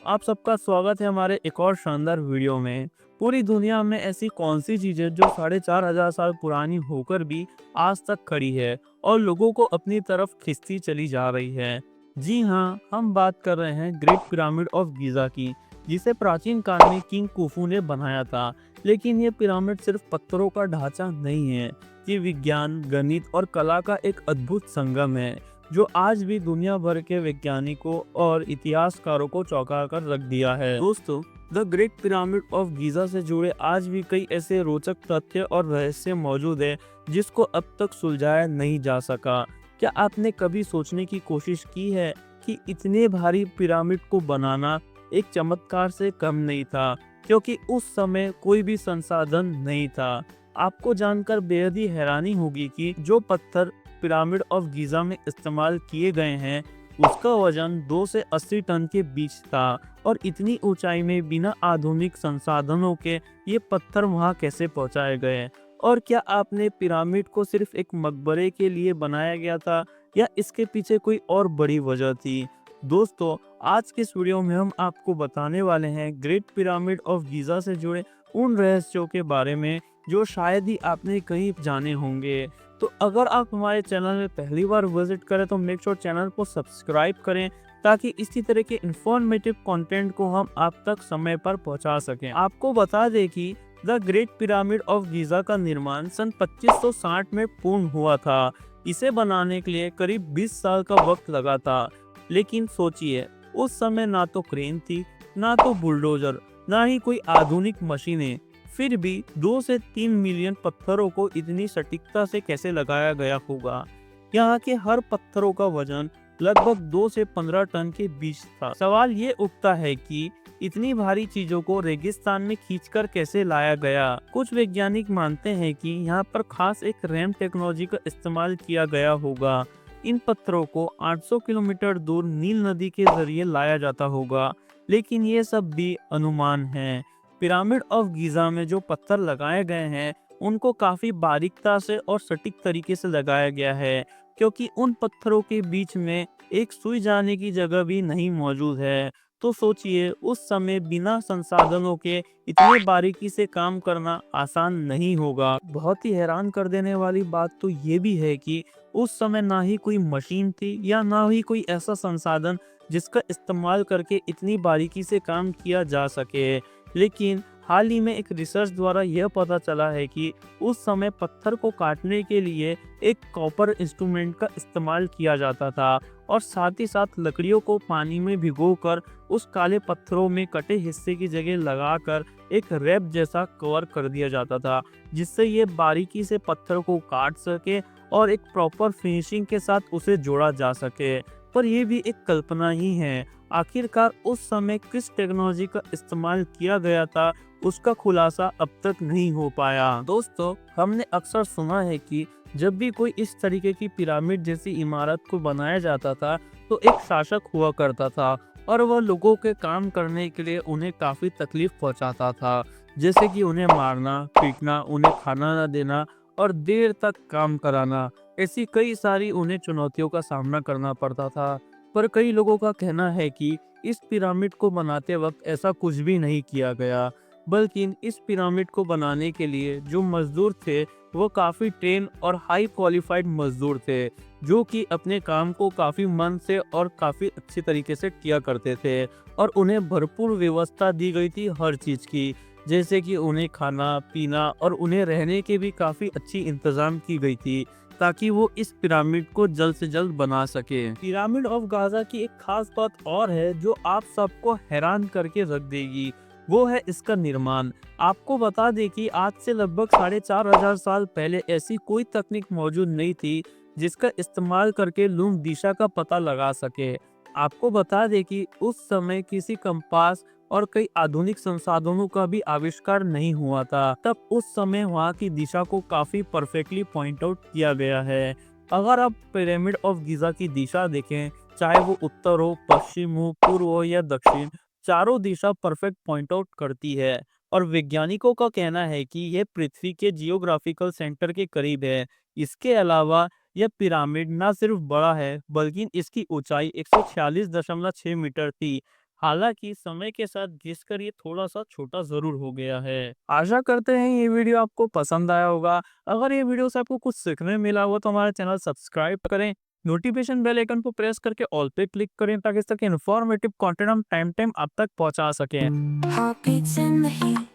आप सबका स्वागत है हमारे एक और शानदार वीडियो में। पूरी दुनिया में ऐसी कौन सी चीज़ है जो 4,500 साल पुरानी होकर भी आज तक खड़ी है और लोगों को अपनी तरफ खींचती चली जा रही है? जी हाँ, हम बात कर रहे हैं ग्रेट पिरामिड ऑफ गीज़ा की, जिसे प्राचीन काल में किंग कुफू ने बनाया था। लेकिन ये पिरामिड सिर्फ पत्थरों का ढांचा नहीं है, ये विज्ञान, गणित और कला का एक अद्भुत संगम है जो आज भी दुनिया भर के वैज्ञानिकों और इतिहासकारों को चौंका कर रख दिया है। दोस्तों, the great pyramid of Giza से जुड़े आज भी कई ऐसे रोचक तथ्य और रहस्य मौजूद है जिसको अब तक सुलझाया नहीं जा सका। क्या आपने कभी सोचने की कोशिश की है कि इतने भारी पिरामिड को बनाना एक चमत्कार से कम नहीं था, क्योंकि उस समय कोई भी संसाधन नहीं था। आपको जानकर बेहद ही हैरानी होगी कि जो पत्थर पिरामिड ऑफ गीजा में इस्तेमाल किए गए हैं उसका वजन 2 से 80 टन के बीच था, और इतनी ऊंचाई में बिना आधुनिक संसाधनों के ये पत्थर वहां कैसे पहुंचाए गए? और क्या आपने पिरामिड को सिर्फ एक मकबरे के लिए बनाया गया था या इसके पीछे कोई और बड़ी वजह थी? दोस्तों, आज के इस वीडियो में हम आपको बताने वाले हैं ग्रेट पिरामिड ऑफ गीजा से जुड़े उन रहस्यों के बारे में जो शायद ही आपने कहीं जाने होंगे। तो अगर आप हमारे चैनल में पहली बार विजिट करें तो मेक श्योर चैनल को सब्सक्राइब करें, ताकि इसी तरह के इंफॉर्मेटिव कंटेंट को हम आप तक समय पर पहुंचा सकें। आपको बता दें कि the great pyramid of Giza का निर्माण सन 2560 में पूर्ण हुआ था। इसे बनाने के लिए करीब 20 साल का वक्त लगा था। लेकिन सोचिए, उस समय ना तो क्रेन थी, ना तो बुलडोजर, ना ही कोई आधुनिक मशीनें। फिर भी 2 से 3 मिलियन पत्थरों को इतनी सटीकता से कैसे लगाया गया होगा? यहाँ के हर पत्थरों का वजन लगभग 2 से 15 टन के बीच था। सवाल ये उठता है कि इतनी भारी चीजों को रेगिस्तान में खींचकर कैसे लाया गया? कुछ वैज्ञानिक मानते हैं कि यहाँ पर खास एक रैम टेक्नोलॉजी का इस्तेमाल किया गया होगा। इन पत्थरों को 800 किलोमीटर दूर नील नदी के जरिए लाया जाता होगा, लेकिन ये सब भी अनुमान है। पिरामिड ऑफ गीजा में जो पत्थर लगाए गए हैं उनको काफी बारीकता से और सटीक तरीके से लगाया गया है, क्योंकि उन पत्थरों के बीच में एक सुई जाने की जगह भी नहीं मौजूद है। तो सोचिए, उस समय बिना संसाधनों के इतने बारीकी से काम करना आसान नहीं होगा। बहुत ही हैरान कर देने वाली बात तो ये भी है कि उस समय ना ही कोई मशीन थी या ना ही कोई ऐसा संसाधन जिसका इस्तेमाल करके इतनी बारीकी से काम किया जा सके। लेकिन हाल ही में एक रिसर्च द्वारा यह पता चला है कि उस समय पत्थर को काटने के लिए एक कॉपर इंस्ट्रूमेंट का इस्तेमाल किया जाता था, और साथ ही साथ लकड़ियों को पानी में भिगोकर उस काले पत्थरों में कटे हिस्से की जगह लगाकर एक रैप जैसा कवर कर दिया जाता था, जिससे ये बारीकी से पत्थर को काट सके और एक प्रॉपर फिनिशिंग के साथ उसे जोड़ा जा सके। पर यह भी एक कल्पना ही है। आखिरकार उस समय किस टेक्नोलॉजी का इस्तेमाल किया गया था उसका खुलासा अब तक नहीं हो पाया। दोस्तों, हमने अक्सर सुना है कि जब भी कोई इस तरीके की पिरामिड जैसी इमारत को बनाया जाता था तो एक शासक हुआ करता था, और वह लोगों के काम करने के लिए उन्हें काफी तकलीफ पहुंचाता था, जैसे कि उन्हें मारना, पीटना, उन्हें खाना न देना और देर तक काम कराना। ऐसी कई सारी उन्हें चुनौतियों का सामना करना पड़ता था। पर कई लोगों का कहना है कि इस पिरामिड को बनाते वक्त ऐसा कुछ भी नहीं किया गया, बल्कि इस पिरामिड को बनाने के लिए जो मजदूर थे वो काफ़ी ट्रेन और हाई क्वालिफाइड मजदूर थे, जो कि अपने काम को काफ़ी मन से और काफ़ी अच्छी तरीके से किया करते थे, और उन्हें भरपूर व्यवस्था दी गई थी हर चीज़ की, जैसे कि उन्हें खाना पीना और उन्हें रहने के भी काफ़ी अच्छी इंतज़ाम की गई थी, ताकि वो इस पिरामिड को जल्द से जल्द बना सके। पिरामिड ऑफ गाजा की एक खास बात और है जो आप सबको हैरान करके रख देगी, वो है इसका निर्माण। आपको बता दें कि आज से लगभग 4,500 साल पहले ऐसी कोई तकनीक मौजूद नहीं थी जिसका इस्तेमाल करके लोग दिशा का पता लगा सके। आपको बता दें कि उस समय किसी कंपास और कई आधुनिक संसाधनों का भी आविष्कार नहीं हुआ था। तब उस समय वहाँ की दिशा को काफी परफेक्टली पॉइंट आउट किया गया है। अगर आप पिरामिड ऑफ गीजा की दिशा देखें, चाहे वो उत्तर हो, पश्चिम हो, पूर्व हो या दक्षिण, चारों दिशा परफेक्ट पॉइंट आउट करती है। और वैज्ञानिकों का कहना है कि यह पृथ्वी के जियोग्राफिकल सेंटर के करीब है। इसके अलावा यह पिरामिड न सिर्फ बड़ा है, बल्कि इसकी ऊंचाई 146.6 मीटर थी। हालांकि समय के साथ घिसकर ये थोड़ा सा छोटा जरूर हो गया है। आशा करते हैं ये वीडियो आपको पसंद आया होगा। अगर ये वीडियो से आपको कुछ सीखने मिला हो तो हमारा चैनल सब्सक्राइब करें, नोटिफिकेशन बेल आइकन को प्रेस करके ऑल पे क्लिक करें ताकि इस तरह के इन्फॉर्मेटिव कंटेंट हम टाइम टाइम आप तक पहुंचा सकें। Heartbeats in the heat.